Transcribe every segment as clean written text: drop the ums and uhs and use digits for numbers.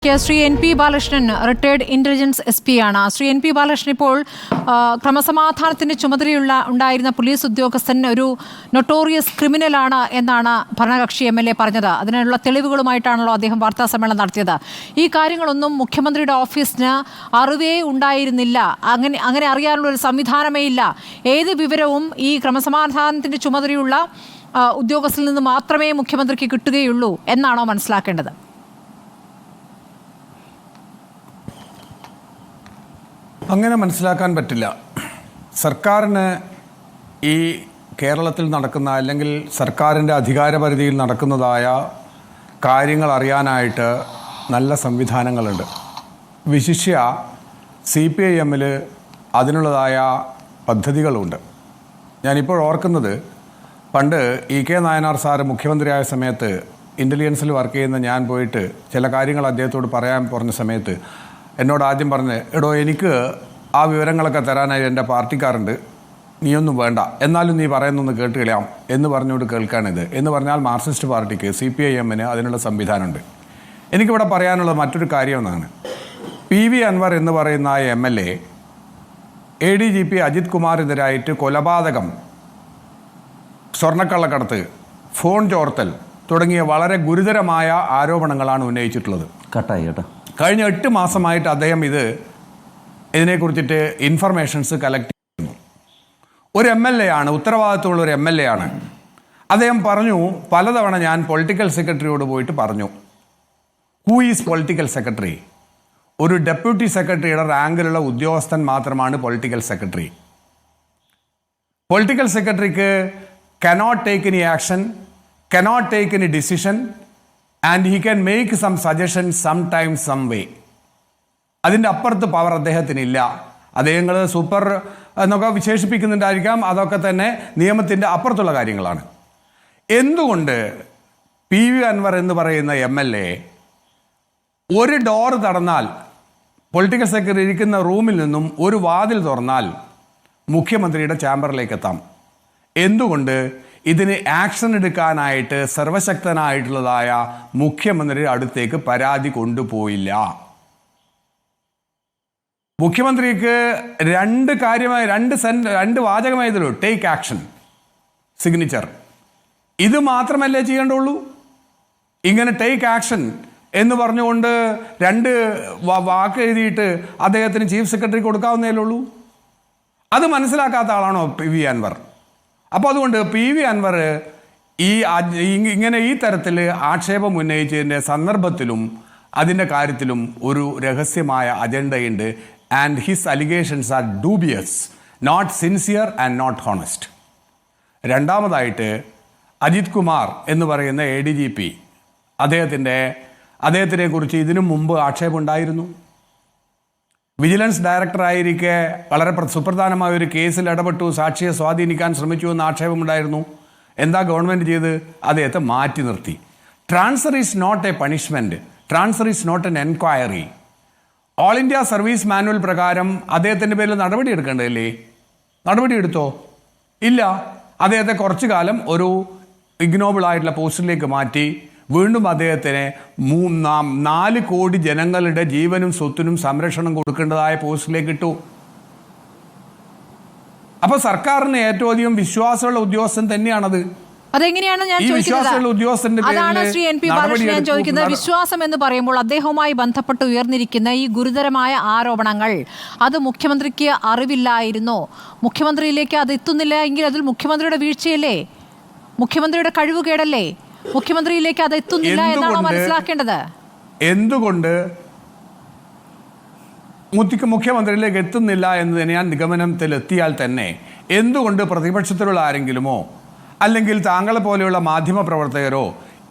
Shri N P Balakrishnan retired intelligence SP ആണ്. Shri N P Balakrishnan ഇപ്പോൾ ക്രമസമാധാനത്തിന് ചുമതലയുള്ള ഉണ്ടായിരുന്ന പോലീസ് ഉദ്യോഗസ്ഥൻ ഒരു നൊട്ടോറിയസ് ക്രിമിനലാണ് എന്നാണ് ഭരണകക്ഷി MLA പറഞ്ഞത്. അതിനുള്ള തെളിവുകളുമായിട്ടാണല്ലോ അദ്ദേഹം വാർത്താ സമ്മേളനം നടത്തിയത്. ഈ കാര്യങ്ങളൊന്നും മുഖ്യമന്ത്രിയുടെ ഓഫീസിന് അറിവേ ഉണ്ടായിരുന്നില്ല, അങ്ങനെ അറിയാനുള്ള ഒരു സംവിധാനമേ ഇല്ല. ഏത് വിവരവും ഈ ക്രമസമാധാനത്തിന്റെ ചുമതലയുള്ള ഉദ്യോഗസ്ഥരിൽ നിന്ന് മാത്രമേ മുഖ്യമന്ത്രിക്ക് കിട്ടുകയുള്ളൂ എന്നാണോ മനസ്സിലാക്കേണ്ടത്? അങ്ങനെ മനസ്സിലാക്കാൻ പറ്റില്ല. സർക്കാരിന് ഈ കേരളത്തിൽ നടക്കുന്ന അല്ലെങ്കിൽ സർക്കാരിൻ്റെ അധികാരപരിധിയിൽ നടക്കുന്നതായ കാര്യങ്ങൾ അറിയാനായിട്ട് നല്ല സംവിധാനങ്ങളുണ്ട്. വിശിഷ്യ CPIM-ൽ അതിനുള്ളതായ പദ്ധതികളുണ്ട്. ഞാനിപ്പോൾ ഓർക്കുന്നത്, പണ്ട് EK നായനാർ സാറ് മുഖ്യമന്ത്രിയായ സമയത്ത് ഇൻ്റലിജൻസിൽ വർക്ക് ചെയ്യുന്ന ഞാൻ പോയിട്ട് ചില കാര്യങ്ങൾ അദ്ദേഹത്തോട് പറയാൻ പറഞ്ഞ സമയത്ത് എന്നോട് ആദ്യം പറഞ്ഞ്, എടോ എനിക്ക് ആ വിവരങ്ങളൊക്കെ തരാനായി എൻ്റെ പാർട്ടിക്കാരുണ്ട്, നീയൊന്നും വേണ്ട, എന്നാലും നീ പറയുന്നൊന്ന് കേട്ട് കളയാം എന്ന് പറഞ്ഞുകൊണ്ട് കേൾക്കാനിത് എന്ന് പറഞ്ഞാൽ മാർക്സിസ്റ്റ് പാർട്ടിക്ക് CPIM-ന് അതിനുള്ള സംവിധാനമുണ്ട്. എനിക്കിവിടെ പറയാനുള്ള മറ്റൊരു കാര്യം എന്നാണ്, PV അൻവർ എന്ന് പറയുന്ന MLA ADGP അജിത് കുമാറിനെതിരായിട്ട് കൊലപാതകം, സ്വർണ്ണക്കള്ളക്കടത്ത്, ഫോൺ ചോർത്തൽ തുടങ്ങിയ വളരെ ഗുരുതരമായ ആരോപണങ്ങളാണ് ഉന്നയിച്ചിട്ടുള്ളത്. കഴിഞ്ഞ 8 മാസമായിട്ട് അദ്ദേഹം ഇതിനെക്കുറിച്ചിട്ട് ഇൻഫർമേഷൻസ് കളക്ട് ചെയ്യുന്നു. ഒരു MLA ആണ്, ഉത്തരവാദിത്തമുള്ള ഒരു MLA ആണ്. അദ്ദേഹം പറഞ്ഞു, പലതവണ ഞാൻ പൊളിറ്റിക്കൽ സെക്രട്ടറിയോട് പോയിട്ട് പറഞ്ഞു, ഹൂ ഈസ് പൊളിറ്റിക്കൽ സെക്രട്ടറി? ഒരു ഡെപ്യൂട്ടി സെക്രട്ടറിയുടെ റാങ്കിലുള്ള ഉദ്യോഗസ്ഥൻ മാത്രമാണ് പൊളിറ്റിക്കൽ സെക്രട്ടറി. പൊളിറ്റിക്കൽ സെക്രട്ടറിക്ക് cannot take any action, cannot take any decision, and he can make some suggestion some time some way. അതിൻ്റെ അപ്പുറത്ത് പവർ അദ്ദേഹത്തിനില്ല. അദ്ദേഹങ്ങൾ സൂപ്പർ എന്നൊക്കെ വിശേഷിപ്പിക്കുന്നുണ്ടായിരിക്കാം, അതൊക്കെ തന്നെ നിയമത്തിൻ്റെ അപ്പുറത്തുള്ള കാര്യങ്ങളാണ്. എന്തുകൊണ്ട് PV അൻവർ എന്ന് പറയുന്ന MLA ഒരു ഡോർ തടന്നാൽ, പൊളിറ്റിക്കൽ സെക്രട്ടറി ഇരിക്കുന്ന റൂമിൽ നിന്നും ഒരു വാതിൽ തുറന്നാൽ മുഖ്യമന്ത്രിയുടെ ചാമ്പറിലേക്ക് എത്താം? എന്തുകൊണ്ട് ഇതിന് ആക്ഷൻ എടുക്കാനായിട്ട് സർവശക്തനായിട്ടുള്ളതായ മുഖ്യമന്ത്രിയുടെ അടുത്തേക്ക് പരാതി കൊണ്ടുപോയില്ല? മുഖ്യമന്ത്രിക്ക് രണ്ട് വാചകമായതുള്ളൂ, ടേക്ക് ആക്ഷൻ, സിഗ്നേച്ചർ. ഇത് മാത്രമല്ലേ ചെയ്യേണ്ടുള്ളൂ? ഇങ്ങനെ ടേക്ക് ആക്ഷൻ എന്ന് പറഞ്ഞുകൊണ്ട് 2 വാക്ക് എഴുതിയിട്ട് അദ്ദേഹത്തിന് ചീഫ് സെക്രട്ടറി കൊടുക്കാവുന്നതേ ഉള്ളൂ. അത് മനസ്സിലാക്കാത്ത ആളാണോ PV അൻവർ? അപ്പോൾ അതുകൊണ്ട് PV അൻവർ ഇങ്ങനെ ഈ തരത്തിൽ ആക്ഷേപം ഉന്നയിച്ചതിൻ്റെ സന്ദർഭത്തിലും അതിൻ്റെ കാര്യത്തിലും ഒരു രഹസ്യമായ അജണ്ടയുണ്ട്. And his allegations are dubious, not sincere and not honest. രണ്ടാമതായിട്ട് അജിത് കുമാർ എന്ന് പറയുന്ന ADGP, അദ്ദേഹത്തിനെ കുറിച്ച് ഇതിനു മുമ്പ് ആക്ഷേപമുണ്ടായിരുന്നു. വിജിലൻസ് ഡയറക്ടറായിരിക്കെ വളരെ സുപ്രധാനമായ ഒരു കേസിൽ ഇടപെട്ടു, സാക്ഷിയെ സ്വാധീനിക്കാൻ ശ്രമിച്ചു എന്ന ആക്ഷേപമുണ്ടായിരുന്നു. എന്താ ഗവൺമെൻറ് ചെയ്ത്? അദ്ദേഹത്തെ മാറ്റി നിർത്തി. Transfer is not a punishment, transfer is not an enquiry. All India service manual പ്രകാരം അദ്ദേഹത്തിൻ്റെ പേരിൽ നടപടി എടുക്കേണ്ടതല്ലേ? നടപടി എടുത്തോ? ഇല്ല. അദ്ദേഹത്തെ കുറച്ചു കാലം ഒരു ഇഗ്നോബിൾ ആയിട്ടുള്ള പോസ്റ്റിലേക്ക് മാറ്റി. വീണ്ടും അദ്ദേഹത്തിന് 4 കോടി ജനങ്ങളുടെ ജീവനും സ്വത്തിനും സംരക്ഷണം കൊടുക്കേണ്ടതായ പോസ്റ്റിലേക്ക് ഇട്ടു. അപ്പൊ സർക്കാരിന് ഏറ്റവും അധികം വിശ്വാസമുള്ള ഉദ്യോഗസ്ഥൻ തന്നെയാണത്. അതെങ്ങനെയാണ് ഞാൻ ചോദിക്കുന്നത്? അതാണ് ശ്രീ എൻ പി ബാലകൃഷ്ണൻ ഞാൻ ചോദിക്കുന്നത്. വിശ്വാസം എന്ന് പറയുമ്പോൾ അദ്ദേഹവുമായി ബന്ധപ്പെട്ട് ഉയർന്നിരിക്കുന്ന ഈ ഗുരുതരമായ ആരോപണങ്ങൾ, അത് മുഖ്യമന്ത്രിക്ക് അറിവില്ലായിരുന്നോ? മുഖ്യമന്ത്രിയിലേക്ക് അത് എത്തുന്നില്ല എങ്കിൽ അതിൽ മുഖ്യമന്ത്രിയുടെ വീഴ്ചയല്ലേ? മുഖ്യമന്ത്രിയുടെ കഴിവുകേടല്ലേ? മുഖ്യമന്ത്രിയിലേക്ക് അത് എത്തുന്നില്ല എന്നാണോ മനസ്സിലാക്കേണ്ടത്? എന്തുകൊണ്ട് മുഖ്യമന്ത്രിയിലേക്ക് എത്തുന്നില്ല എന്ന് ഞാൻ നിഗമനത്തിൽ എത്തിയാൽ തന്നെ എന്തുകൊണ്ട് പ്രതിപക്ഷത്തിലുള്ള ആരെങ്കിലുമോ അല്ലെങ്കിൽ താങ്കളെ പോലെയുള്ള മാധ്യമ പ്രവർത്തകരോ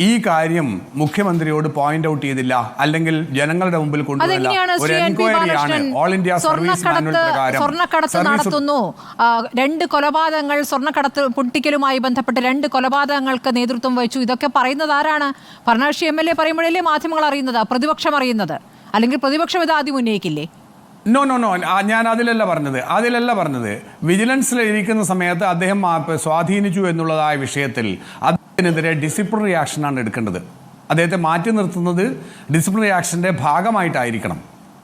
ഈ കാര്യം മുഖ്യമന്ത്രിയോട് പോയിന്റ് ഔട്ട് ചെയ്തില്ല, അല്ലെങ്കിൽ ജനങ്ങളുടെ മുമ്പിൽ കൊണ്ടുവരില്ല? ഒരു എൻക്വയറിയാണ് ഓൾ ഇന്ത്യ സർവീസ് മാനുവൽ പ്രകാരം. സ്വർണ്ണക്കടത്ത് നടത്തുന്നു, 2 കൊലപാതകങ്ങൾ, സ്വർണ്ണക്കടത്ത് പൊട്ടിക്കലുമായി ബന്ധപ്പെട്ട് 2 കൊലപാതകങ്ങൾക്ക് നേതൃത്വം വഹിച്ചു. ഇതൊക്കെ പറയുന്നത് ആരാണ്? ഭരണകക്ഷി MLA പറയുമ്പോഴല്ലേ മാധ്യമങ്ങൾ അറിയുന്നത്, പ്രതിപക്ഷം അറിയുന്നത്? അല്ലെങ്കിൽ പ്രതിപക്ഷം ഇത് ആദ്യം ഉന്നയിക്കില്ലേ? നോ, ഞാൻ അതിലല്ല പറഞ്ഞത്. വിജിലൻസിൽ ഇരിക്കുന്ന സമയത്ത് അദ്ദേഹം സ്വാധീനിച്ചു എന്നുള്ളതായ വിഷയത്തിൽ അതിനെതിരെ ഡിസിപ്ലിനറി ആക്ഷനാണ് എടുക്കേണ്ടത്. അദ്ദേഹത്തെ മാറ്റി നിർത്തുന്നത് ഡിസിപ്ലിനറി ആക്ഷൻ്റെ ഭാഗമായിട്ടായിരിക്കണം.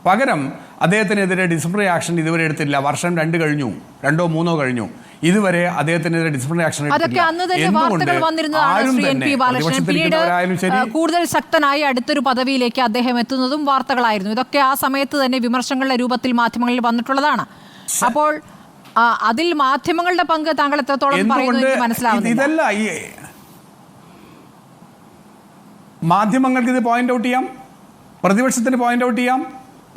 പകരം അദ്ദേഹത്തിനെതിരെ ഡിസിപ്ലിനറി ആക്ഷൻ ഇതുവരെ എടുത്തില്ല. വർഷം 2 കഴിഞ്ഞു, 2 or 3 കഴിഞ്ഞു, ഇതുവരെ അദ്ദേഹത്തിനെതിരെ ഡിസിപ്ലിനറി ആക്ഷൻ അതൊക്കെ അന്ന് തന്നെ വാർത്തകൾ വന്നിരുന്നതാണ്. ശ്രീ എൻ പി ബാലകൃഷ്ണൻ പിന്നീട് കൂടുതൽ ശക്തനായി അടുത്തൊരു പദവിയിലേക്ക് അദ്ദേഹം എത്തുന്നതും വാർത്തകളായിരുന്നു. ഇതൊക്കെ ആ സമയത്ത് തന്നെ വിമർശനങ്ങളുടെ രൂപത്തിൽ മാധ്യമങ്ങളിൽ വന്നിട്ടുള്ളതാണ്. അപ്പോൾ അതിൽ മാധ്യമങ്ങളുടെ പങ്ക് താങ്കൾ എത്രത്തോളം പറയുന്നത് മനസ്സിലാവുന്നില്ല. ഇതല്ല, ഈ മാധ്യമങ്ങൾക്ക് ഇത് പോയിന്റ് ഔട്ട് ചെയ്യാം, പ്രതിപക്ഷത്തിന് പോയിന്റ് ഔട്ട് ചെയ്യാം,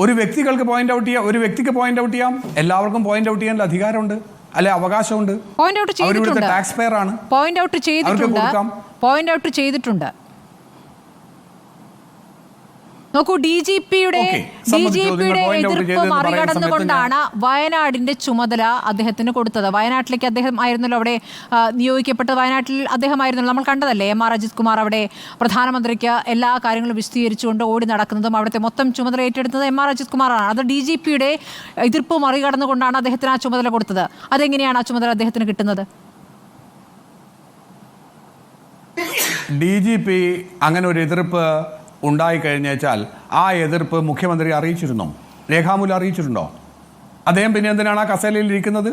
ഒരു വ്യക്തികൾക്ക് പോയിന്റ് ഔട്ട് ചെയ്യാം, ഒരു വ്യക്തിക്ക് പോയിന്റ് ഔട്ട് ചെയ്യാം, എല്ലാവർക്കും പോയിന്റ് ഔട്ട് ചെയ്യാനുള്ള അധികാരമുണ്ട്, അല്ലെ അവകാശമുണ്ട്. ടാക്സ് പെയർ ആണ്. പോയിന്റ് ഔട്ട് ചെയ്തിട്ടുണ്ട്. നോക്കൂ, ഡി ജി പിയുടെ എതിർപ്പ് മറികടന്നുകൊണ്ടാണ് വയനാടിന്റെ ചുമതല അദ്ദേഹത്തിന് കൊടുത്തത്. വയനാട്ടിലേക്ക് അദ്ദേഹം ആയിരുന്നല്ലോ അവിടെ നിയോഗിക്കപ്പെട്ടത്. വയനാട്ടിൽ അദ്ദേഹമായിരുന്നല്ലോ, നമ്മൾ കണ്ടതല്ലേ, MR അജിത് കുമാർ അവിടെ പ്രധാനമന്ത്രിക്ക് എല്ലാ കാര്യങ്ങളും വിശദീകരിച്ചുകൊണ്ട് ഓടി നടക്കുന്നതും അവിടുത്തെ മൊത്തം ചുമതല ഏറ്റെടുത്തത് MR അജിത് കുമാറാണ്. അത് ഡി ജി പിയുടെ എതിർപ്പ് മറികടന്നുകൊണ്ടാണ് അദ്ദേഹത്തിന് ആ ചുമതല കൊടുത്തത്. അതെങ്ങനെയാണ് ആ ചുമതല അദ്ദേഹത്തിന് കിട്ടുന്നത്? DGP അങ്ങനെ ഒരു എതിർപ്പ് ഉണ്ടായിക്കഴിഞ്ഞാൽ ആ എതിർപ്പ് മുഖ്യമന്ത്രി അറിയിച്ചിരുന്നോ? രേഖാമൂലം അറിയിച്ചിട്ടുണ്ടോ? അദ്ദേഹം പിന്നെ എന്തിനാണ് ആ കസേലയിൽ ഇരിക്കുന്നത്?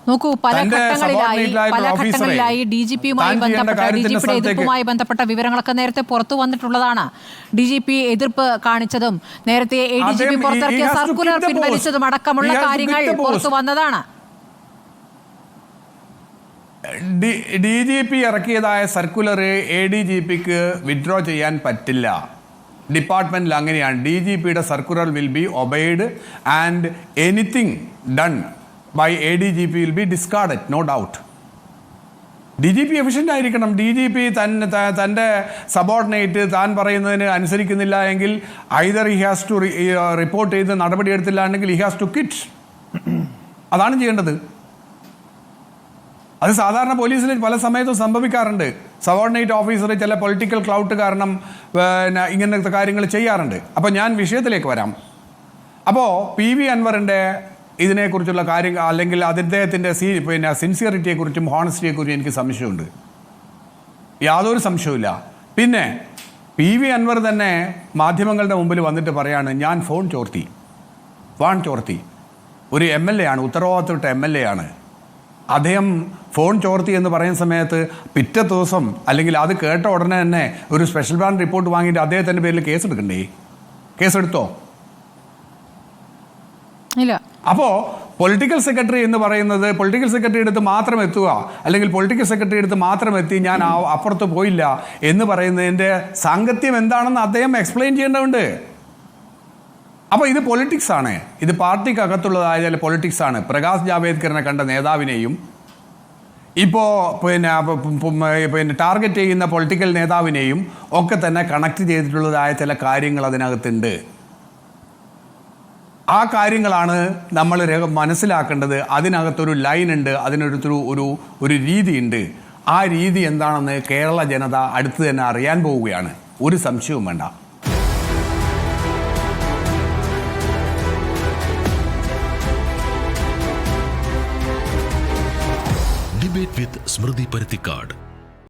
നോക്കൂ, പല ഘട്ടങ്ങളിലായി DGPയുമായി ബന്ധപ്പെട്ട DGPയുടെ എതിർപ്പുമായി ബന്ധപ്പെട്ട വിവരങ്ങളൊക്കെ നേരത്തെ പുറത്തു വന്നിട്ടുള്ളതാണ്. DGP എതിർപ്പ് കാണിച്ചതും നേരത്തെ ADGP പുറത്തിറക്കിയ സർക്കുലർ പിൻവലിച്ചതും അടക്കമുള്ള കാര്യങ്ങൾ പുറത്തു വന്നതാണ്. DGP ഇറക്കിയതായ സർക്കുലർ ADGPക്ക് വിഡ്രോ ചെയ്യാൻ പറ്റില്ല. ഡിപ്പാർട്ട്മെന്റിൽ അങ്ങനെയാണ്. DGPയുടെ circular will be obeyed and anything done by ADGP will be discarded, no doubt. DGP efficient ആയിരിക്കണം. DGP തൻ്റെ സബോർഡിനേറ്റ് താൻ പറയുന്നതിന് അനുസരിക്കുന്നില്ല എങ്കിൽ either he has to report ചെയ്ത് നടപടിയെടുത്തില്ല എങ്കിൽ ഹി ഹാസ് ടു ക്വിറ്റ്. അതാണ് ചെയ്യേണ്ടത്. അത് സാധാരണ പോലീസിൽ പല സമയത്തും സംഭവിക്കാറുണ്ട്. സബോർഡിനേറ്റ് ഓഫീസർ ചില പൊളിറ്റിക്കൽ ക്ലൗട്ട് കാരണം ഇങ്ങനത്തെ കാര്യങ്ങൾ ചെയ്യാറുണ്ട്. അപ്പോൾ ഞാൻ വിഷയത്തിലേക്ക് വരാം. അപ്പോൾ PV അൻവറിൻ്റെ ഇതിനെക്കുറിച്ചുള്ള കാര്യങ്ങൾ, അല്ലെങ്കിൽ അദ്ദേഹത്തിൻ്റെ സിൻസിയറിറ്റിയെക്കുറിച്ചും ഹോണസ്റ്റിയെക്കുറിച്ചും എനിക്ക് സംശയമുണ്ട്. യാതൊരു സംശയവുമില്ല. പിന്നെ PV അൻവർ തന്നെ മാധ്യമങ്ങളുടെ മുമ്പിൽ വന്നിട്ട് പറയാണ്, ഞാൻ ഫോൺ ചോർത്തി. ഒരു MLA ആണ്, ഉത്തരവാദിത്തപ്പെട്ട MLA ആണ്. അദ്ദേഹം ഫോൺ ചോർത്തി എന്ന് പറയുന്ന സമയത്ത് പിറ്റേ ദിവസം അല്ലെങ്കിൽ അത് കേട്ട ഉടനെ തന്നെ ഒരു സ്പെഷ്യൽ ബ്രാഞ്ച് റിപ്പോർട്ട് വാങ്ങിയിട്ട് അദ്ദേഹത്തിൻ്റെ പേരിൽ കേസെടുക്കണ്ടേ? കേസെടുത്തോ? ഇല്ല. അപ്പോൾ പൊളിറ്റിക്കൽ സെക്രട്ടറി എന്ന് പറയുന്നത് പൊളിറ്റിക്കൽ സെക്രട്ടറി അടുത്ത് മാത്രം എത്തുക, അല്ലെങ്കിൽ പൊളിറ്റിക്കൽ സെക്രട്ടറി അടുത്ത് മാത്രം എത്തി ഞാൻ അപ്പുറത്ത് പോയില്ല എന്ന് പറയുന്നതിൻ്റെ സാങ്കത്യം എന്താണെന്ന് അദ്ദേഹം എക്സ്പ്ലെയിൻ ചെയ്യേണ്ടതുണ്ട്. അപ്പോൾ ഇത് പൊളിറ്റിക്സ് ആണ്. ഇത് പാർട്ടിക്കകത്തുള്ളതായ ചില പൊളിറ്റിക്സ് ആണ്. പ്രകാശ് ജാവേദ്കറിനെ കണ്ട നേതാവിനെയും ഇപ്പോൾ പിന്നെ ടാർഗറ്റ് ചെയ്യുന്ന പൊളിറ്റിക്കൽ നേതാവിനെയും ഒക്കെ തന്നെ കണക്ട് ചെയ്തിട്ടുള്ളതായ ചില കാര്യങ്ങൾ അതിനകത്തുണ്ട്. ആ കാര്യങ്ങളാണ് നമ്മൾ മനസ്സിലാക്കേണ്ടത്. അതിനകത്തൊരു ലൈൻ ഉണ്ട്, ഒരു രീതിയുണ്ട്. ആ രീതി എന്താണെന്ന് കേരള ജനത അടുത്ത് തന്നെ അറിയാൻ പോവുകയാണ്. ഒരു സംശയവും വേണ്ട. Debate with Smriti Parithikad.